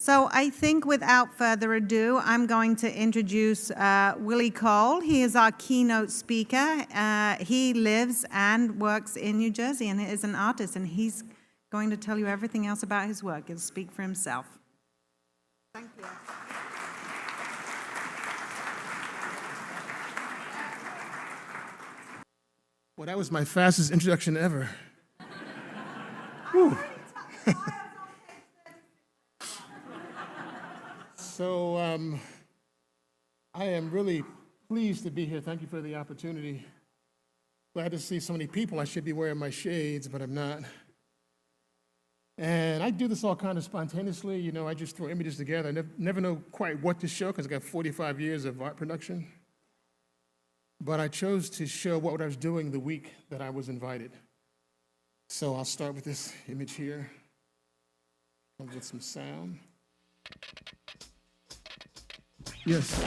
So I think without further ado, I'm going to introduce Willie Cole. He is our keynote speaker. He lives and works in New Jersey and is an artist, and he's going to tell you everything else about his work. He'll speak for himself. Thank you. Well, that was my fastest introduction ever. Whew. So I am really pleased to be here. Thank you for the opportunity. Glad to see so many people. I should be wearing my shades, but I'm not. And I do this all kind of spontaneously. You know, I just throw images together. I never know quite what to show because I got 45 years of art production. But I chose to show what I was doing the week that I was invited. So I'll start with this image here. I'll get some sound. Yes.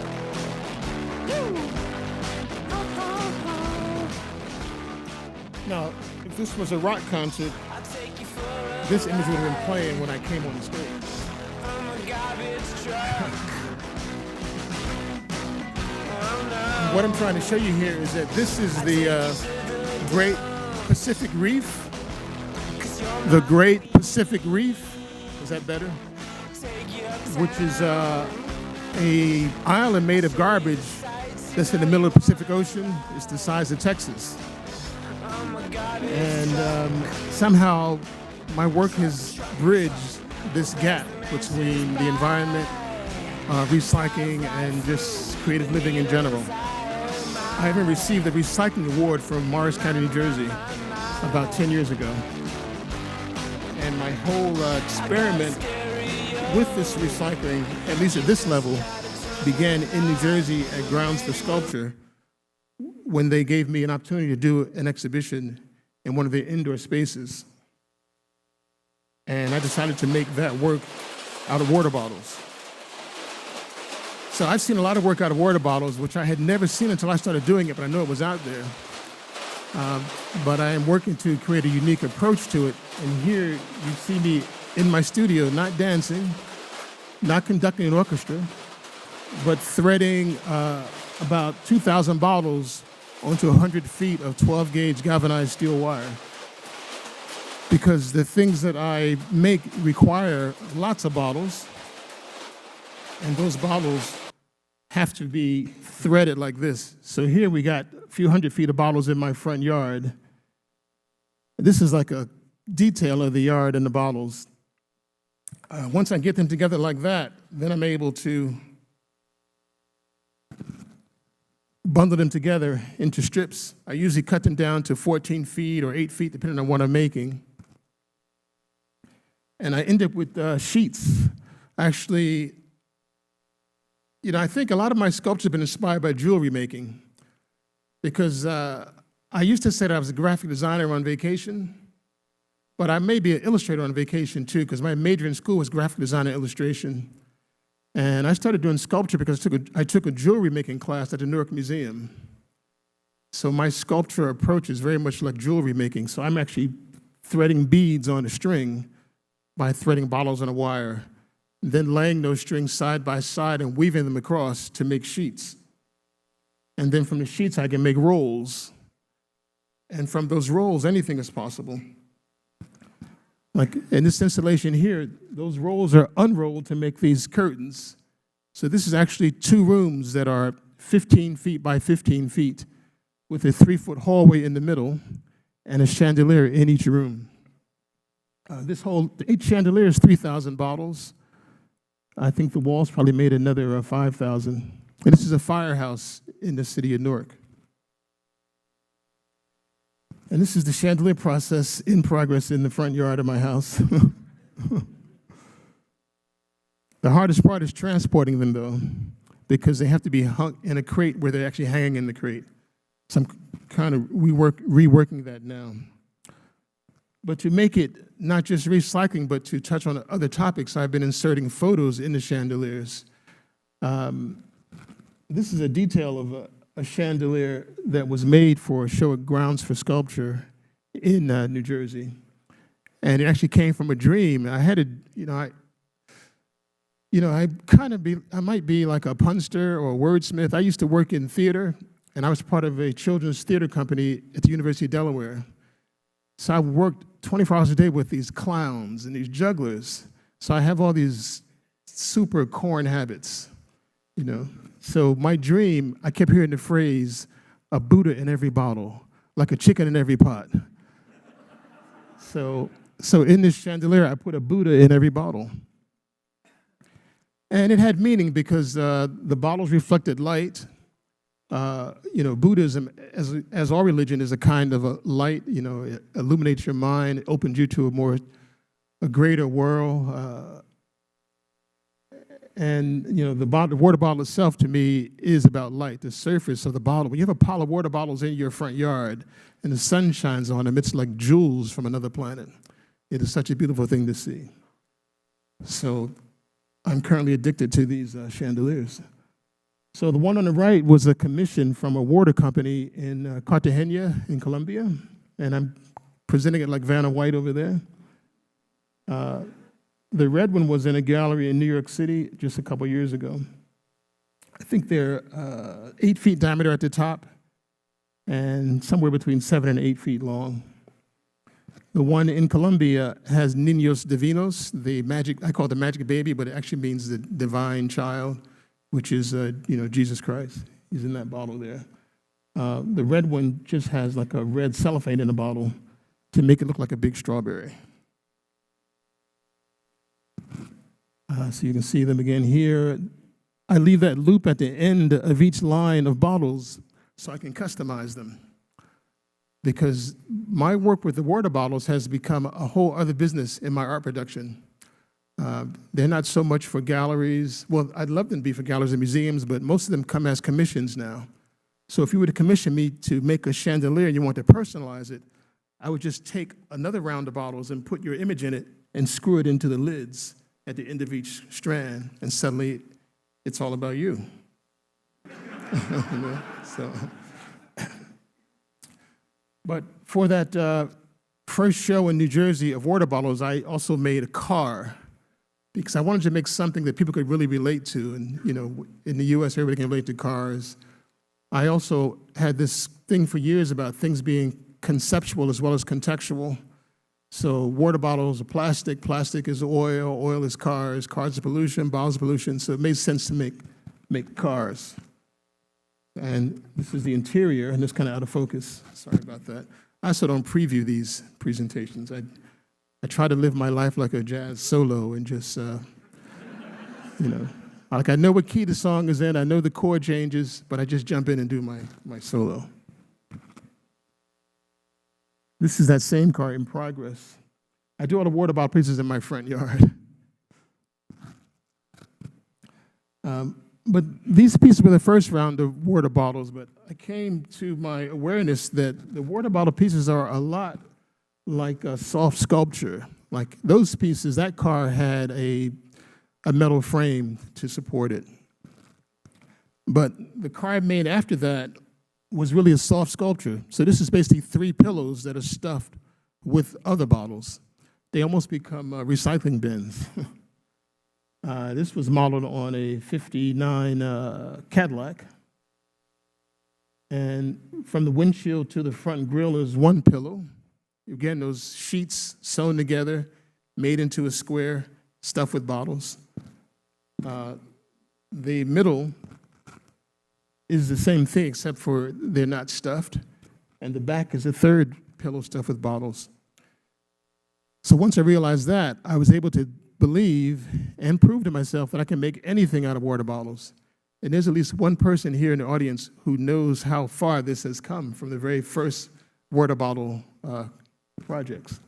Now, if this was a rock concert, this image would have been playing when I came on the stage. What I'm trying to show you here is that this is the Great Pacific Reef. The Great Pacific Reef. Is that better? Which is a island made of garbage that's in the middle of the Pacific Ocean. It's the size of Texas. And somehow my work has bridged this gap between the environment, recycling, and just creative living in general. I even received a recycling award from Morris County, New Jersey about 10 years ago. And my whole experiment with this recycling, at least at this level, began in New Jersey at Grounds for Sculpture when they gave me an opportunity to do an exhibition in one of their indoor spaces. And I decided to make that work out of water bottles. So I've seen a lot of work out of water bottles, which I had never seen until I started doing it, but I know it was out there. But I am working to create a unique approach to it. And here you see me in my studio, not dancing, not conducting an orchestra, but threading about 2,000 bottles onto 100 feet of 12-gauge galvanized steel wire. Because the things that I make require lots of bottles, and those bottles have to be threaded like this. So here we got a few hundred feet of bottles in my front yard. This is like a detail of the yard and the bottles. Once I get them together like that, then I'm able to bundle them together into strips. I usually cut them down to 14 feet or 8 feet, depending on what I'm making. And I end up with sheets. Actually, you know, I think a lot of my sculptures have been inspired by jewelry making because I used to say that I was a graphic designer on vacation, but I may be an illustrator on vacation too because my major in school was graphic design and illustration. And I started doing sculpture because I took a jewelry making class at the Newark Museum. So my sculpture approach is very much like jewelry making. So I'm actually threading beads on a string by threading bottles on a wire, then laying those strings side by side and weaving them across to make sheets. And then from the sheets, I can make rolls. And from those rolls, anything is possible. Like in this installation here, those rolls are unrolled to make these curtains. So this is actually 2 rooms that are 15 feet by 15 feet with a 3-foot hallway in the middle and a chandelier in each room. Each chandelier is 3,000 bottles. I think the walls probably made another 5,000. And this is a firehouse in the city of Newark. And this is the chandelier process in progress in the front yard of my house. The hardest part is transporting them, though, because they have to be hung in a crate where they're actually hanging in the crate. So I'm kind of reworking that now. But to make it not just recycling, but to touch on other topics, I've been inserting photos in the chandeliers. This is a detail of a chandelier that was made for a show at Grounds for Sculpture in New Jersey. And it actually came from a dream. I had you know, I might be like a punster or a wordsmith. I used to work in theater, and I was part of a children's theater company at the University of Delaware. So I worked 24 hours a day with these clowns and these jugglers. So I have all these super corn habits, you know. So my dream, I kept hearing the phrase, a Buddha in every bottle, like a chicken in every pot. So in this chandelier, I put a Buddha in every bottle. And it had meaning because the bottles reflected light. You know, Buddhism, as all religion, is a kind of a light. You know, it illuminates your mind, it opens you to a greater world. And you know, the water bottle itself, to me, is about light. The surface of the bottle. When you have a pile of water bottles in your front yard, and the sun shines on them, it's like jewels from another planet. It is such a beautiful thing to see. So I'm currently addicted to these chandeliers. So the one on the right was a commission from a water company in Cartagena in Colombia, and I'm presenting it like Vanna White over there. The red one was in a gallery in New York City just a couple years ago. I think they're 8 feet diameter at the top and somewhere between 7 and 8 feet long. The one in Colombia has Niños Divinos, the magic, I call it the magic baby, but it actually means the divine child, which is, you know, Jesus Christ. He's in that bottle there. The red one just has like a red cellophane in the bottle to make it look like a big strawberry. So you can see them again here. I leave that loop at the end of each line of bottles so I can customize them. Because my work with the water bottles has become a whole other business in my art production. They're not so much for galleries. Well, I'd love them to be for galleries and museums, but most of them come as commissions now. So if you were to commission me to make a chandelier and you want to personalize it, I would just take another round of bottles and put your image in it and screw it into the lids at the end of each strand, and suddenly it's all about you. You know? So, but for that first show in New Jersey of water bottles, I also made a car because I wanted to make something that people could really relate to. And you know, in the U.S., everybody can relate to cars. I also had this thing for years about things being conceptual as well as contextual. So water bottles are plastic, plastic is oil, oil is cars, cars are pollution, bottles are pollution. So it made sense to make cars. And this is the interior, and it's kind of out of focus. Sorry about that. I also don't preview these presentations. I try to live my life like a jazz solo and just, you know, like I know what key the song is in, I know the chord changes, but I just jump in and do my solo. This is that same car in progress. I do all the water bottle pieces in my front yard. But these pieces were the first round of water bottles, but I came to my awareness that the water bottle pieces are a lot like a soft sculpture. Like those pieces, that car had a metal frame to support it. But the car I made after that was really a soft sculpture. So this is basically 3 pillows that are stuffed with other bottles. They almost become recycling bins. This was modeled on a 59 Cadillac. And from the windshield to the front grille is 1 pillow. Again, those sheets sewn together, made into a square, stuffed with bottles. The middle is the same thing, except for they're not stuffed. And the back is a 3rd pillow stuffed with bottles. So once I realized that, I was able to believe and prove to myself that I can make anything out of water bottles. And there's at least one person here in the audience who knows how far this has come from the very first water bottle projects.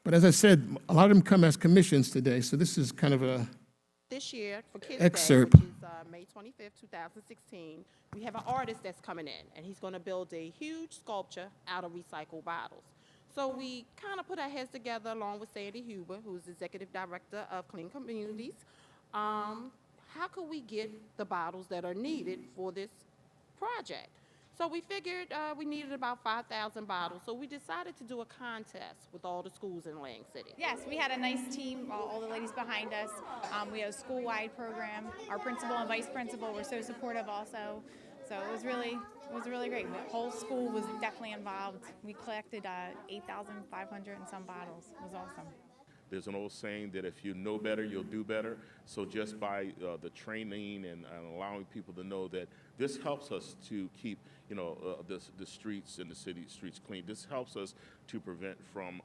But as I said, a lot of them come as commissions today, so this is kind of a this year for Kids excerpt. Day, which is May 25th, 2016, we have an artist that's coming in, and he's going to build a huge sculpture out of recycled bottles. So we kind of put our heads together along with Sandy Huber, who's Executive Director of Clean Communities. How could we get the bottles that are needed for this project? So we figured we needed about 5,000 bottles. So we decided to do a contest with all the schools in Lang City. Yes, we had a nice team, all the ladies behind us. We had a school-wide program. Our principal and vice principal were so supportive also. So it was really great. The whole school was definitely involved. We collected 8,500 and some bottles. It was awesome. There's an old saying that if you know better, you'll do better. So just by the training and allowing people to know that this helps us to keep, the streets and the city streets clean. This helps us to prevent from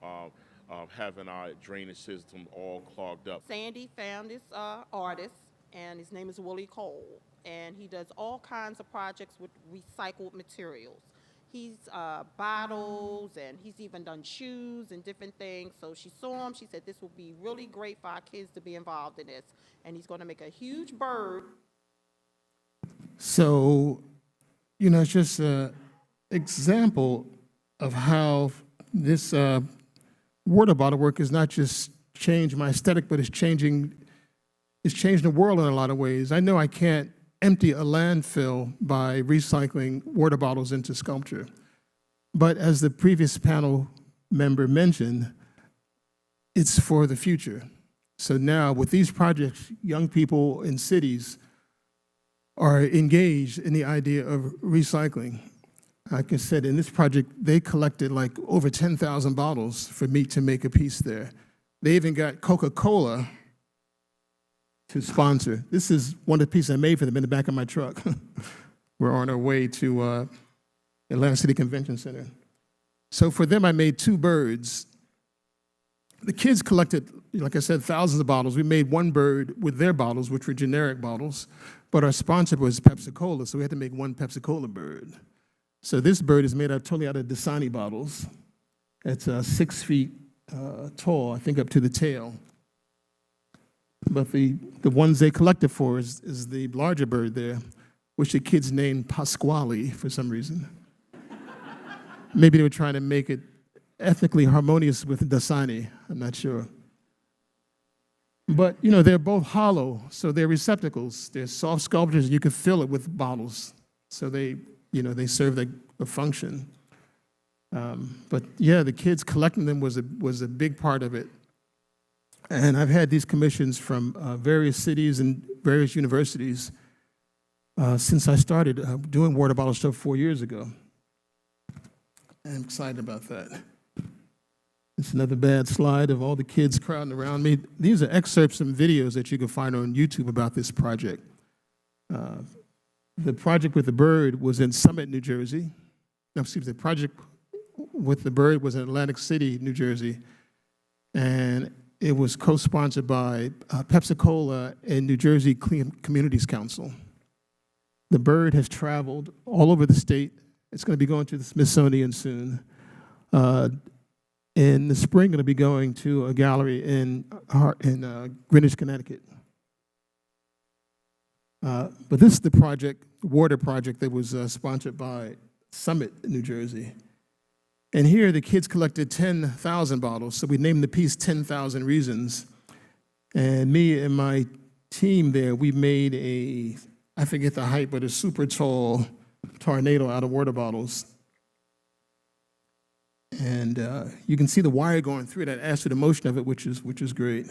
having our drainage system all clogged up. Sandy found this artist, and his name is Willie Cole, and he does all kinds of projects with recycled materials. He's bottles, and he's even done shoes and different things. So she saw him. She said this would be really great for our kids to be involved in this. And he's going to make a huge bird. So, it's just an example of how this water bottle work is not just changed my aesthetic, but it's changing the world in a lot of ways. I know I can't empty a landfill by recycling water bottles into sculpture. But as the previous panel member mentioned, it's for the future. So now with these projects, young people in cities are engaged in the idea of recycling. Like I said, in this project, they collected like over 10,000 bottles for me to make a piece there. They even got Coca-Cola to sponsor. This is one of the pieces I made for them in the back of my truck. We're on our way to Atlanta City Convention Center. So for them, I made 2 birds. The kids collected, like I said, thousands of bottles. We made 1 bird with their bottles, which were generic bottles, but our sponsor was Pepsi-Cola, so we had to make 1 Pepsi-Cola bird. So this bird is made totally out of Dasani bottles. It's 6 feet tall, I think up to the tail. But the ones they collected for is the larger bird there, which the kids named Pasquale for some reason. Maybe they were trying to make it ethnically harmonious with Dasani, I'm not sure. But, they're both hollow, so they're receptacles. They're soft sculptures, and you can fill it with bottles. So they serve a function. But yeah, the kids collecting them was a big part of it. And I've had these commissions from various cities and various universities since I started doing water bottle stuff 4 years ago. I'm excited about that. It's another bad slide of all the kids crowding around me. These are excerpts from videos that you can find on YouTube about this project. The project with the bird was in Summit, New Jersey. No, excuse me, the project with the bird was in Atlantic City, New Jersey. And it was co-sponsored by Pepsi-Cola and New Jersey Clean Communities Council. The bird has traveled all over the state. It's going to be going to the Smithsonian soon. In the spring, it'll be going to a gallery in Greenwich, Connecticut. But this is the water project that was sponsored by Summit, New Jersey. And here the kids collected 10,000 bottles, so we named the piece 10,000 Reasons. And me and my team there, we made I forget the height, but a super tall tornado out of water bottles. And you can see the wire going through that adds to the motion of it, which is great.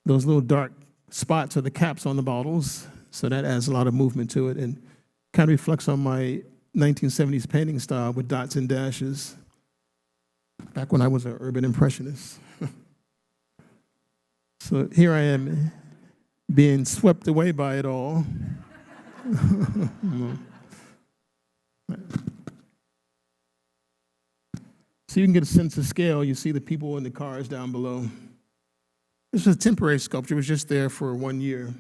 Those little dark spots are the caps on the bottles, so that adds a lot of movement to it and kind of reflects on my 1970s painting style with dots and dashes, back when I was an urban impressionist. So here I am being swept away by it all. So you can get a sense of scale. You see the people in the cars down below. This was a temporary sculpture. It was just there for 1 year.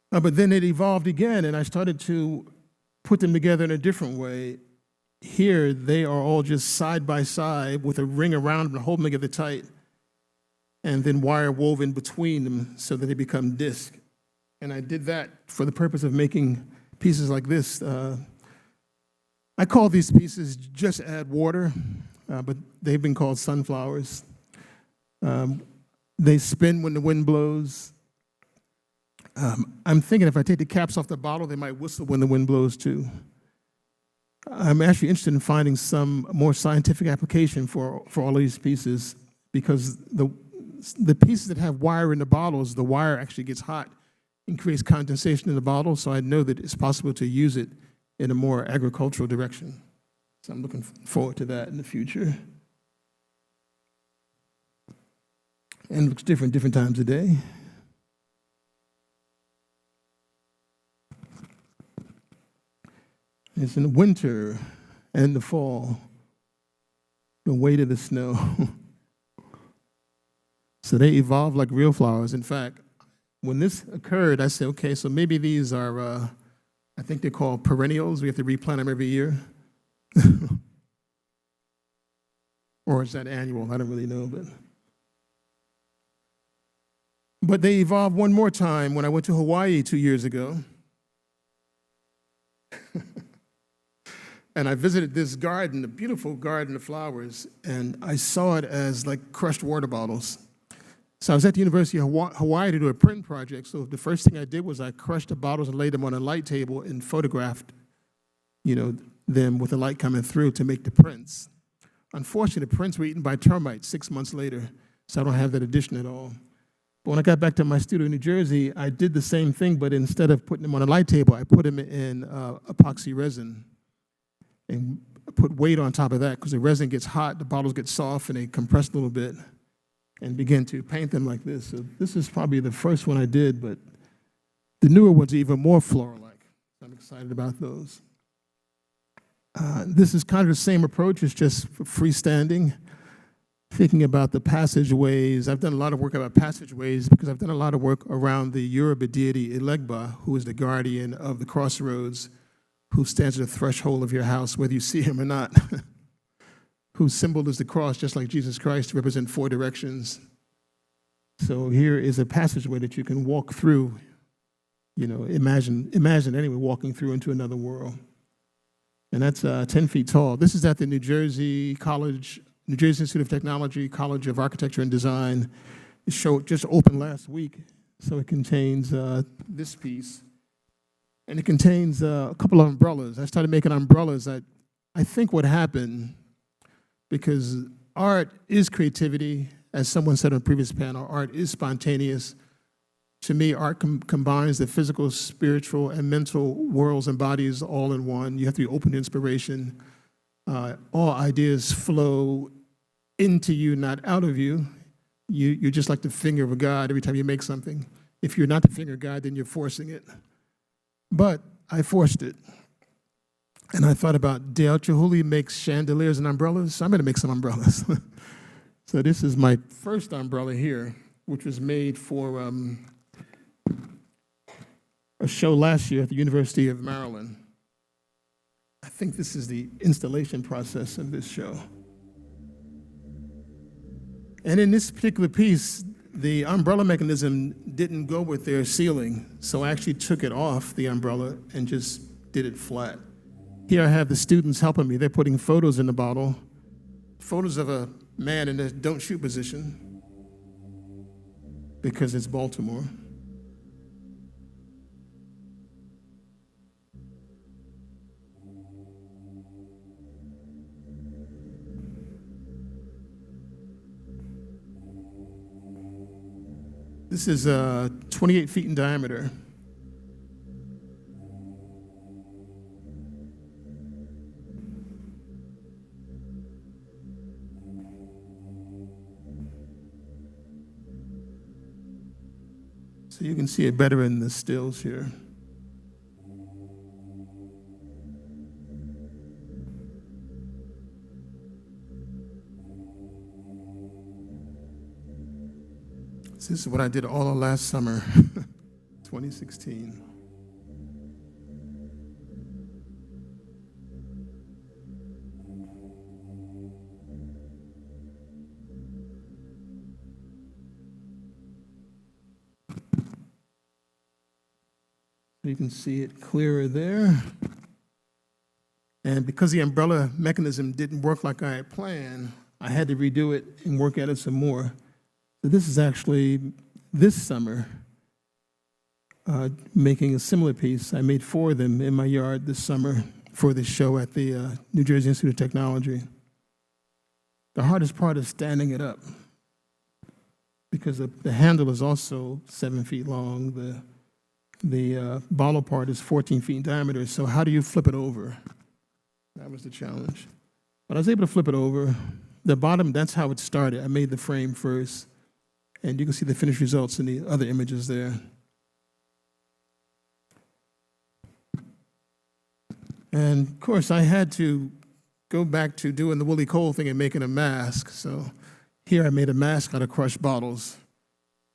But then it evolved again, and I started to put them together in a different way. Here, they are all just side by side with a ring around them to hold them together tight, and then wire woven between them so that they become disc. And I did that for the purpose of making pieces like this. I call these pieces Just Add Water, but they've been called sunflowers. They spin when the wind blows. I'm thinking if I take the caps off the bottle, they might whistle when the wind blows too. I'm actually interested in finding some more scientific application for all of these pieces, because the pieces that have wire in the bottles, the wire actually gets hot and creates condensation in the bottle, so I know that it's possible to use it in a more agricultural direction. So I'm looking forward to that in the future. And it looks different times of day. It's in the winter and the fall, the weight of the snow. So they evolve like real flowers. In fact, when this occurred, I said, okay, so maybe these are, I think they're called perennials. We have to replant them every year. Or is that annual? I don't really know. But they evolved one more time when I went to Hawaii 2 years ago. And I visited this garden, a beautiful garden of flowers, and I saw it as like crushed water bottles. So I was at the University of Hawaii to do a print project, so the first thing I did was I crushed the bottles and laid them on a light table and photographed, them with the light coming through to make the prints. Unfortunately, the prints were eaten by termites 6 months later, so I don't have that edition at all. But when I got back to my studio in New Jersey, I did the same thing, but instead of putting them on a light table, I put them in epoxy resin and put weight on top of that, because the resin gets hot, the bottles get soft, and they compress a little bit, and begin to paint them like this. So this is probably the first one I did, but the newer ones are even more floral-like. I'm excited about those. This is kind of the same approach, it's just freestanding. Thinking about the passageways, I've done a lot of work about passageways because I've done a lot of work around the Yoruba deity Elegba, who is the guardian of the crossroads, who stands at the threshold of your house, whether you see him or not, whose symbol is the cross, just like Jesus Christ, to represent 4 directions. So here is a passageway that you can walk through, imagine anyone walking through into another world. And that's 10 feet tall. This is at the New Jersey Institute of Technology, College of Architecture and Design. The show just opened last week, so it contains this piece. And it contains a couple of umbrellas. I started making umbrellas. I think what happened, because art is creativity, as someone said on a previous panel, art is spontaneous. To me, art combines the physical, spiritual, and mental worlds and bodies all in one. You have to be open to inspiration. All ideas flow into you, not out of you. You're just like the finger of God every time you make something. If you're not the finger of God, then you're forcing it. But I forced it. And I thought about Dale Chihuly makes chandeliers and umbrellas, so I'm going to make some umbrellas. So this is my first umbrella here, which was made for a show last year at the University of Maryland. I think this is the installation process of this show. And in this particular piece, the umbrella mechanism didn't go with their ceiling, so I actually took it off the umbrella and just did it flat. Here I have the students helping me. They're putting photos in the bottle, photos of a man in a don't shoot position, because it's Baltimore. This is 28 feet in diameter. So you can see it better in the stills here. This is what I did all of last summer, 2016. You can see it clearer there. And because the umbrella mechanism didn't work like I had planned, I had to redo it and work at it some more. So this is actually this summer. making a similar piece. I made 4 of them in my yard this summer for this show at the New Jersey Institute of Technology. The hardest part is standing it up because the handle is also 7 feet long. The bottle part is 14 feet in diameter, so how do you flip it over? That was the challenge. But I was able to flip it over. The bottom, that's how it started. I made the frame first, and you can see the finished results in the other images there. And of course, I had to go back to doing the Willie Cole thing and making a mask. So here I made a mask out of crushed bottles,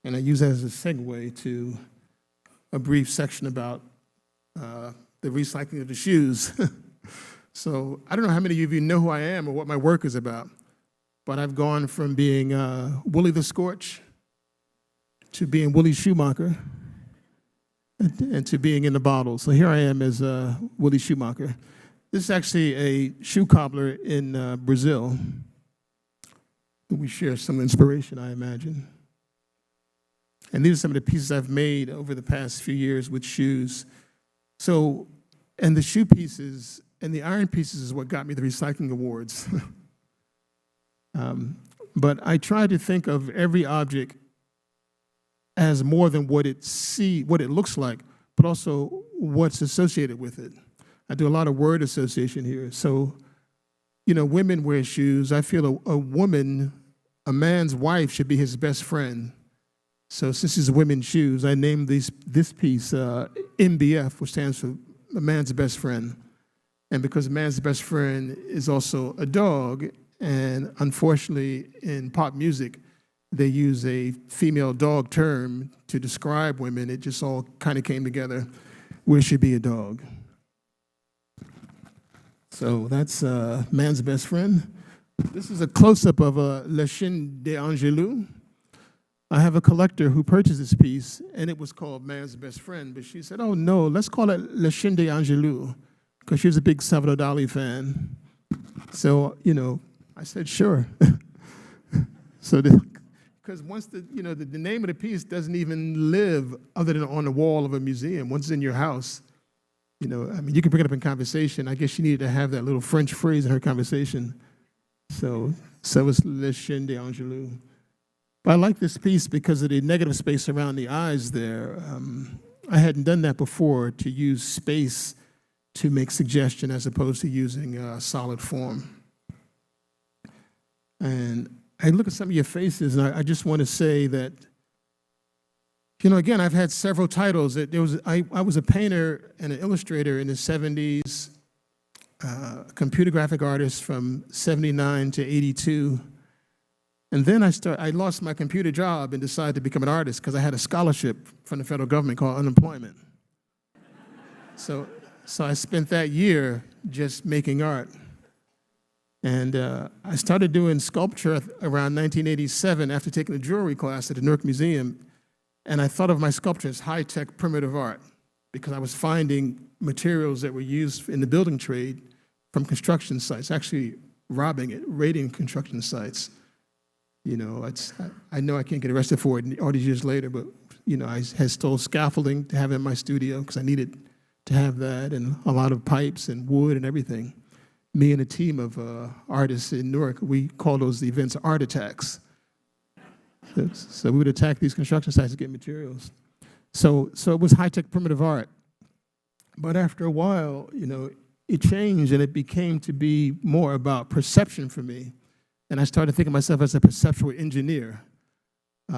and I use that as a segue to a brief section about the recycling of the shoes. So I don't know how many of you know who I am or what my work is about, but I've gone from being Willie the Scorch to being Willie Schumacher and to being in the bottle. So here I am as Willie Schumacher. This is actually a shoe cobbler in Brazil. We share some inspiration, I imagine. And these are some of the pieces I've made over the past few years with shoes. So, and the shoe pieces and the iron pieces is what got me the recycling awards. But I try to think of every object as more than what it looks like, but also what's associated with it. I do a lot of word association here. So, you know, women wear shoes. I feel a man's wife should be his best friend. So since it's women's shoes, I named this piece MBF, which stands for a man's best friend. And because a man's best friend is also a dog, and unfortunately in pop music, they use a female dog term to describe women. It just all kind of came together. Where should be a dog? So that's man's best friend. This is a close-up of Leshinde Angelou. I have a collector who purchased this piece, and it was called Man's Best Friend, but she said, oh, no, let's call it Leshinde Angelou, because she was a big Salvador Dali fan. So, you know, I said, sure. So, because once the name of the piece doesn't even live other than on the wall of a museum. Once it's in your house, you know, I mean, you can bring it up in conversation. I guess she needed to have that little French phrase in her conversation. So it's Leshinde Angelou. But I like this piece because of the negative space around the eyes there. I hadn't done that before, to use space to make suggestion as opposed to using solid form. And I look at some of your faces, and I just want to say that, you know, again, I've had several titles. I was a painter and an illustrator in the 70s, computer graphic artist from 79 to 82. And then I lost my computer job and decided to become an artist because I had a scholarship from the federal government called unemployment. So I spent that year just making art. And I started doing sculpture around 1987 after taking a jewelry class at the Newark Museum. And I thought of my sculpture as high-tech primitive art because I was finding materials that were used in the building trade from construction sites, actually raiding construction sites. You know, I know I can't get arrested for it all these years later, but, you know, I had stole scaffolding to have in my studio because I needed to have that, and a lot of pipes and wood and everything. Me and a team of artists in Newark, we call those events art attacks. So we would attack these construction sites to get materials. So it was high-tech primitive art. But after a while, you know, it changed, and it became to be more about perception for me. And I started thinking of myself as a perceptual engineer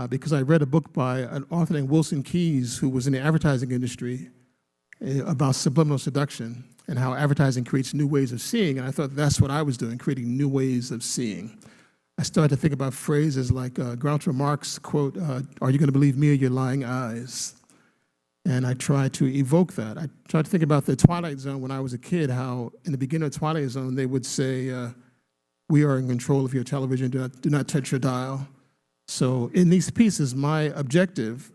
because I read a book by an author named Wilson Keyes, who was in the advertising industry, about subliminal seduction and how advertising creates new ways of seeing. And I thought that's what I was doing, creating new ways of seeing. I started to think about phrases like Groucho Marx quote, "Are you going to believe me or your lying eyes?" And I tried to evoke that. I tried to think about the Twilight Zone when I was a kid, how in the beginning of Twilight Zone they would say, we are in control of your television, do not touch your dial. So in these pieces, my objective,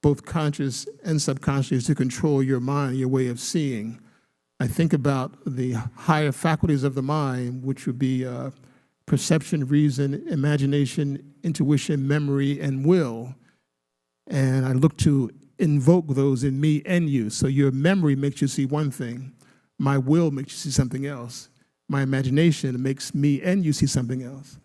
both conscious and subconscious, is to control your mind, your way of seeing. I think about the higher faculties of the mind, which would be perception, reason, imagination, intuition, memory, and will. And I look to invoke those in me and you. So your memory makes you see one thing. My will makes you see something else. My imagination makes me and you see something else.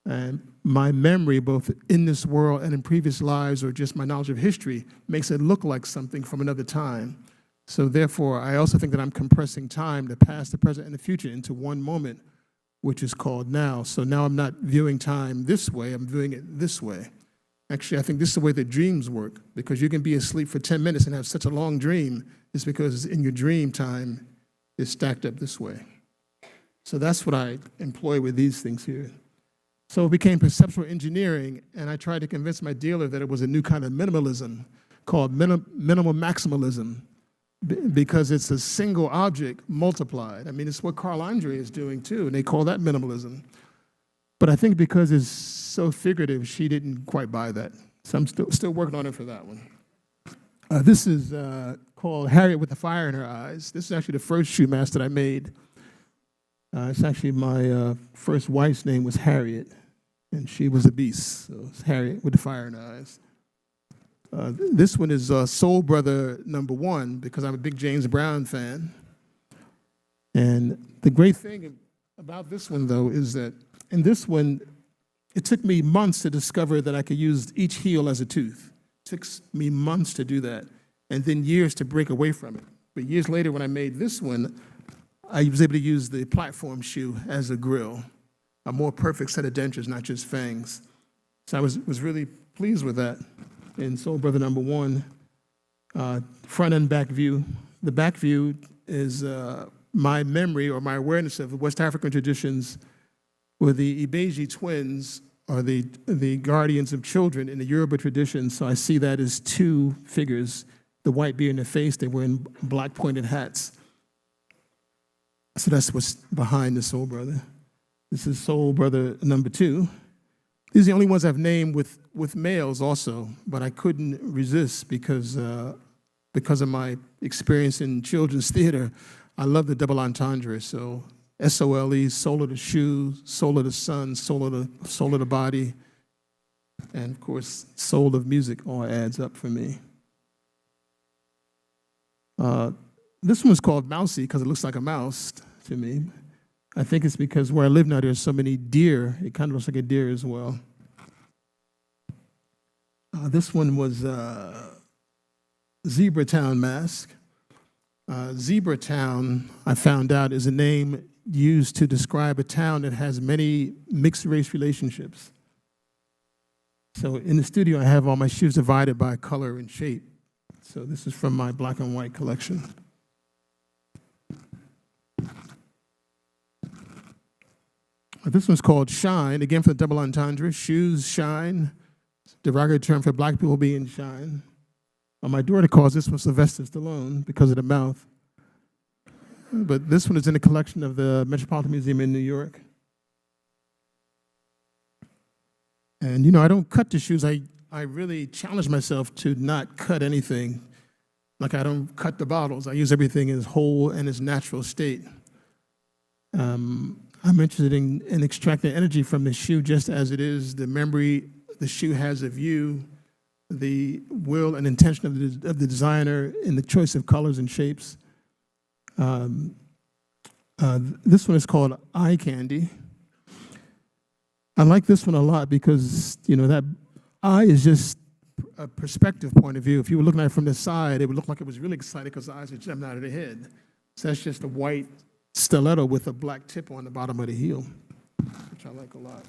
And my memory, both in this world and in previous lives, or just my knowledge of history, makes it look like something from another time. So therefore, I also think that I'm compressing time, the past, the present, and the future, into one moment, which is called now. So now I'm not viewing time this way, I'm viewing it this way. Actually, I think this is the way that dreams work, because you can be asleep for 10 minutes and have such a long dream. It's because in your dream time, it's stacked up this way. So that's what I employ with these things here. So it became perceptual engineering, and I tried to convince my dealer that it was a new kind of minimalism called minimal maximalism, because it's a single object multiplied. I mean, it's what Carl Andre is doing too, and they call that minimalism. But I think because it's so figurative, she didn't quite buy that. So I'm still working on it for that one. This is called Harriet with the Fire in Her Eyes. This is actually the first shoe mask that I made. It's actually my first wife's name was Harriet, and she was a beast. So it's Harriet with the Fire in Her Eyes. This one is Soul Brother #1, because I'm a big James Brown fan. And the great thing about this one, though, is that in this one, it took me months to discover that I could use each heel as a tooth. It took me months to do that, and then years to break away from it. But years later, when I made this one, I was able to use the platform shoe as a grill, a more perfect set of dentures, not just fangs. So I was really pleased with that. In Soul Brother #1, front and back view. The back view is my memory or my awareness of West African traditions, where the Ibeji twins are the guardians of children in the Yoruba tradition. So I see that as two figures, the white beard in the face, they were in black pointed hats. So that's what's behind the Soul Brother. This is Soul Brother #2. These are the only ones I've named with males also, but I couldn't resist because of my experience in children's theater. I love the double entendre. So SOLE, soul of the shoe, soul of the sun, soul of the body, and of course, soul of music all adds up for me. This one's called Mousy because it looks like a mouse to me. I think it's because where I live now, there's so many deer. It kind of looks like a deer as well. This one was Zebra Town mask. Zebra Town, I found out, is a name used to describe a town that has many mixed race relationships. So in the studio, I have all my shoes divided by color and shape. So this is from my black and white collection. This one's called Shine, again for the double entendre. Shoes shine, derogatory term for black people being shine. My daughter calls this one Sylvester Stallone because of the mouth. But this one is in the collection of the Metropolitan Museum in New York. And I don't cut the shoes. I really challenge myself to not cut anything. Like I don't cut the bottles. I use everything in its whole and its natural state. I'm interested in extracting energy from the shoe just as it is, the memory the shoe has of you, the will and intention of the designer in the choice of colors and shapes. This one is called Eye Candy. I like this one a lot because, that eye is just a perspective point of view. If you were looking at it from the side, it would look like it was really excited because the eyes are jumping out of the head. So that's just a white stiletto with a black tip on the bottom of the heel, which I like a lot.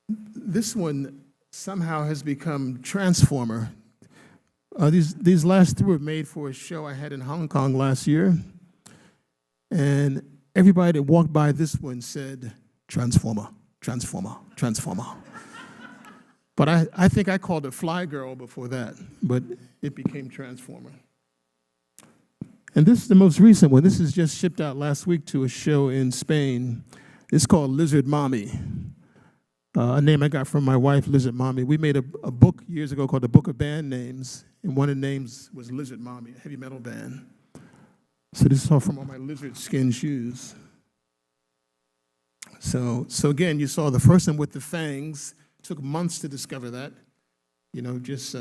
This one somehow has become Transformer. These last three were made for a show I had in Hong Kong last year. And everybody that walked by this one said, Transformer, Transformer, Transformer. But I think I called it Fly Girl before that, but it became Transformer. And this is the most recent one. This is just shipped out last week to a show in Spain. It's called Lizard Mommy, a name I got from my wife, Lizard Mommy. We made a book years ago called The Book of Band Names, and one of the names was Lizard Mommy, a heavy metal band. So this is all from all my lizard skin shoes. So again, you saw the first one with the fangs took months to discover that. Just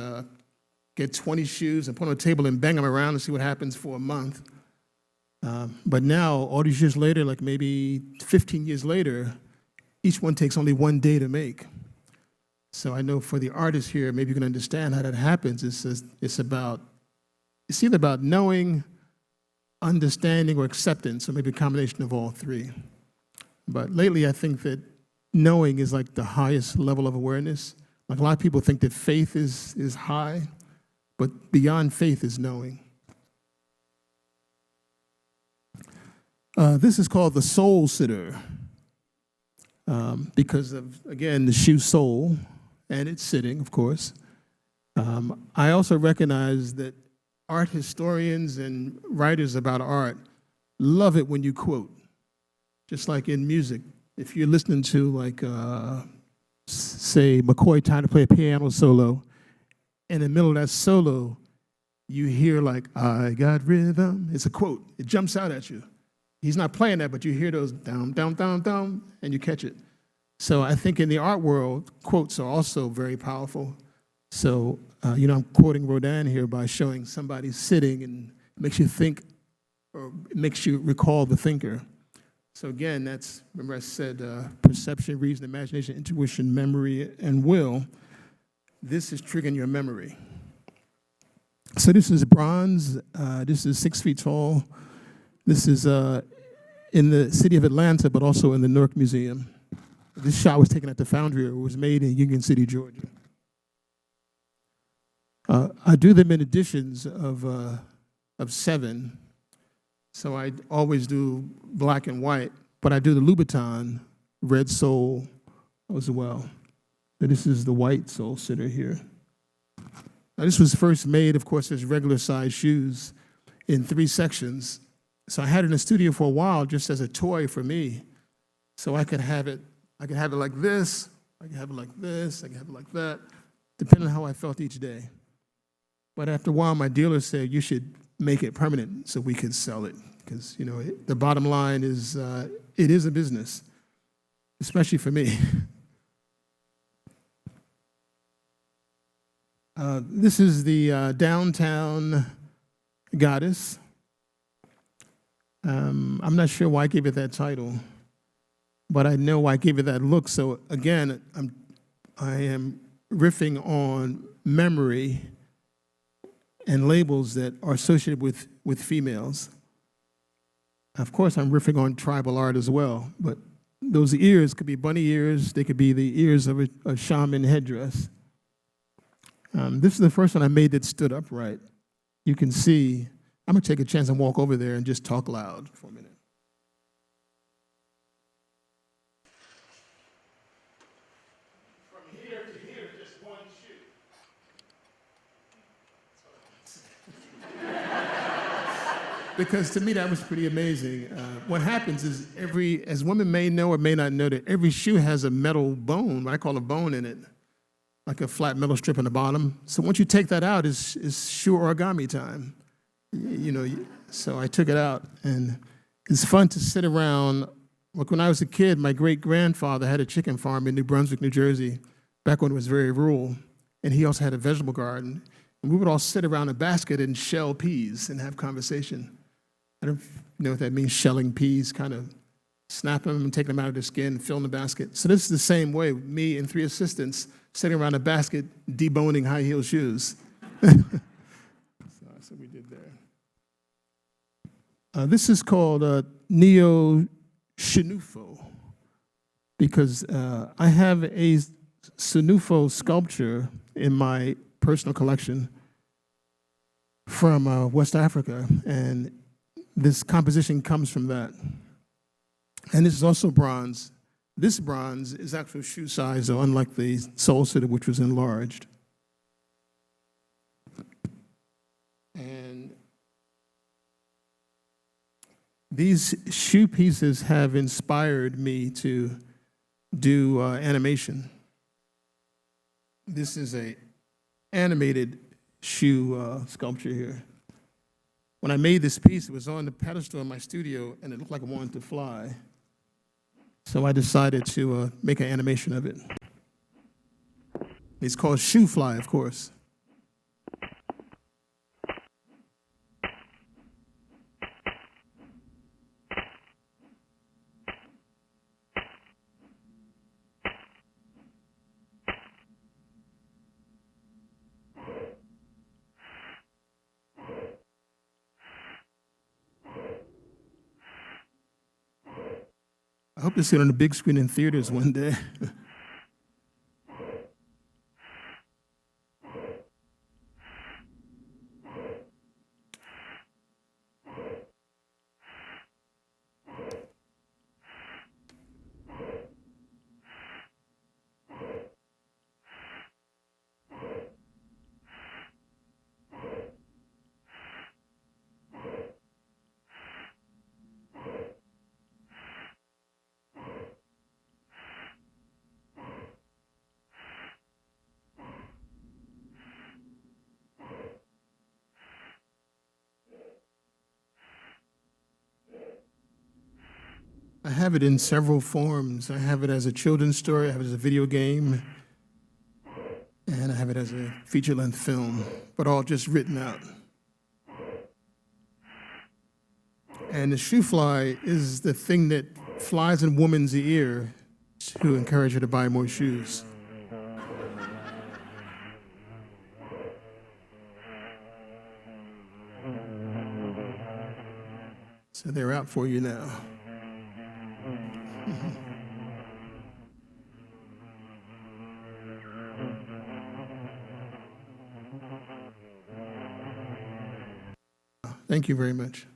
get 20 shoes and put them on a table and bang them around and see what happens for a month. But now, all these years later, like maybe 15 years later, each one takes only 1 day to make. So I know for the artists here, maybe you can understand how that happens. It's either about knowing, understanding, or acceptance, or maybe a combination of all three. But lately, I think that knowing is like the highest level of awareness. Like a lot of people think that faith is high, but beyond faith is knowing. This is called the soul sitter because of, again, the shoe sole and its sitting, of course. I also recognize that art historians and writers about art love it when you quote, just like in music. If you're listening to, like, say, McCoy trying to play a piano solo, in the middle of that solo, you hear, like, I got rhythm. It's a quote. It jumps out at you. He's not playing that, but you hear those down, down, down, down, and you catch it. So I think in the art world, quotes are also very powerful. So, I'm quoting Rodin here by showing somebody sitting, and it makes you think, or it makes you recall the thinker. So again, remember I said perception, reason, imagination, intuition, memory, and will. This is triggering your memory. So this is bronze. This is 6 feet tall. This is in the city of Atlanta, but also in the Newark Museum. This shot was taken at the Foundry. It was made in Union City, Georgia. I do them in editions of 7. So I always do black and white, but I do the Louboutin red sole as well. So this is the white sole sitter here. Now this was first made, of course, as regular size shoes in 3 sections. So I had it in the studio for a while just as a toy for me. So I could have it like this, I could have it like this, I could have it like that, depending on how I felt each day. But after a while, my dealer said, you should make it permanent so we could sell it. Because, the bottom line is, it is a business, especially for me. This is the downtown goddess. I'm not sure why I gave it that title, but I know why I gave it that look. So again, I am riffing on memory and labels that are associated with females. Of course, I'm riffing on tribal art as well, but those ears could be bunny ears. They could be the ears of a shaman headdress. This is the first one I made that stood upright. You can see, I'm going to take a chance and walk over there and just talk loud for a minute. From here to here, just one shoe. Because to me, that was pretty amazing. What happens is as women may know or may not know, that every shoe has a metal bone, what I call a bone in it, like a flat metal strip on the bottom. So once you take that out, it's shoe origami time. So I took it out, and it's fun to sit around. Like when I was a kid, my great-grandfather had a chicken farm in New Brunswick, New Jersey, back when it was very rural, and he also had a vegetable garden. And we would all sit around a basket and shell peas and have conversation. I don't know what that means, shelling peas, kind of snapping them and taking them out of their skin, filling the basket. So this is the same way, me and 3 assistants sitting around a basket deboning high-heel shoes. So we did there. This is called Neoshinufo because I have a Sinufo sculpture in my personal collection from West Africa, and this composition comes from that. And this is also bronze. This bronze is actual shoe size, though, unlike the soul sitter, which was enlarged. And these shoe pieces have inspired me to do animation. This is an animated shoe sculpture here. When I made this piece, it was on the pedestal in my studio, and it looked like it wanted to fly. So I decided to make an animation of it. He's called Shoe Fly, of course. I hope to see it on the big screen in theaters one day. I have it in several forms. I have it as a children's story, I have it as a video game, and I have it as a feature-length film, but all just written out. And the shoe fly is the thing that flies in woman's ear to encourage her to buy more shoes. So they're out for you now. Thank you very much.